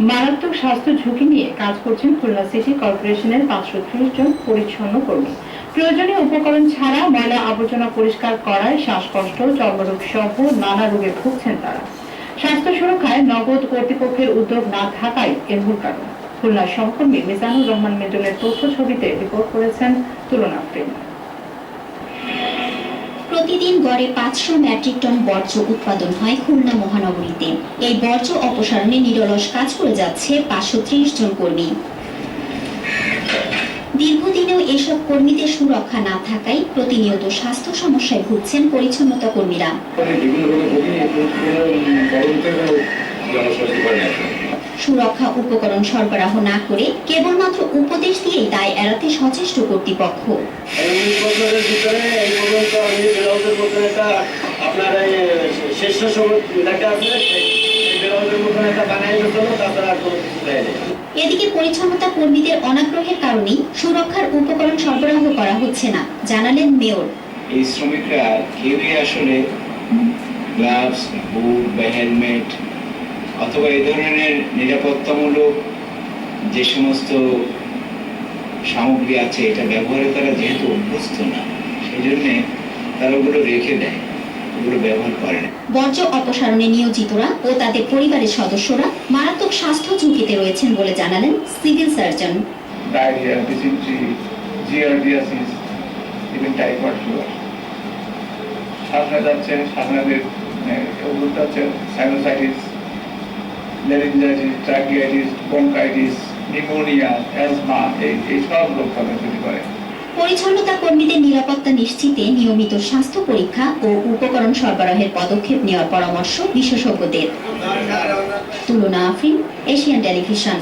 মারাত্মক স্বাস্থ্য ঝুঁকি নিয়ে কাজ করছেন খুলনা সিটি কর্পোরেশনের 530 জন পরিচ্ছন্ন কর্মী। প্রয়োজনীয় উপকরণ ছাড়া ময়লা আবর্জনা পরিষ্কার করায় শ্বাসকষ্ট, চর্মরোগ সহ নানা রোগে ভুগছেন তারা। স্বাস্থ্য সুরক্ষায় নগদ কর্তৃপক্ষের উদ্যোগ না থাকায় এর মূল কারণ। খুলনার সহকর্মী মিজানুর রহমান মিদুলের তথ্য ছবিতে রিপোর্ট করেছেন তুলনা প্রেম। প্রতিদিন গড়ে 500 মেট্রিক টন বর্জ্য উৎপাদন হয় খুলনা মহানগরীতে। এই বর্জ্য অপসারণে নিরলস কাজ করে যাচ্ছে 530 জন কর্মী। দীর্ঘদিনেও এসব কর্মীদের সুরক্ষা না থাকায় প্রতিনিয়ত স্বাস্থ্য সমস্যায় ভুগছেন পরিচ্ছন্নতা কর্মীরা। সুরক্ষা উপকরণ সরবরাহ না করে কেবলমাত্র উপদেশ দিয়েই দায় এড়াতে সচেষ্ট কর্তৃপক্ষ। এদিকে পরিচ্ছন্নতা কর্মীদের অনাগ্রহের কারণেই সুরক্ষার উপকরণ সরবরাহ করা হচ্ছে না, জানালেন মেয়র। এই শ্রমিকরা কেউই আসলে গ্লাভস, বুট বা হেলমেট অথবা এই ধরনের নিরাপত্তামূলক যে সমস্ত সামগ্রী আছে এটা ব্যবহারে তারা যেহেতু অভ্যস্ত না, সেই জন্যে তারা ওগুলো রেখে দেয়, ওগুলো ব্যবহার করে না। বর্জ্য অপসারণে নিয়োজিতরা ও তাদের পরিবারের সদস্যরা মারাত্মক স্বাস্থ্য ঝুঁকিতে রয়েছেন বলে জানালেন civil surgeon. Diarrhoea, dysentery, giardiasis, even typhoid fever. শ্বাসনা যাচ্ছে, শ্বাসনাদের ওগুলো হচ্ছে sinusitis, laryngitis, tracheitis, bronchitis, pneumonia, asthma, এই সব রোগ তাদের তৈরি করে। পরিচ্ছন্নতা কর্মীদের নিরাপত্তা নিশ্চিতে নিয়মিত স্বাস্থ্য পরীক্ষা ও উপকরণ সরবরাহের পদক্ষেপ নেওয়ার পরামর্শ বিশেষজ্ঞদের। তুলনা আফরিন, এশিয়ান টেলিভিশন।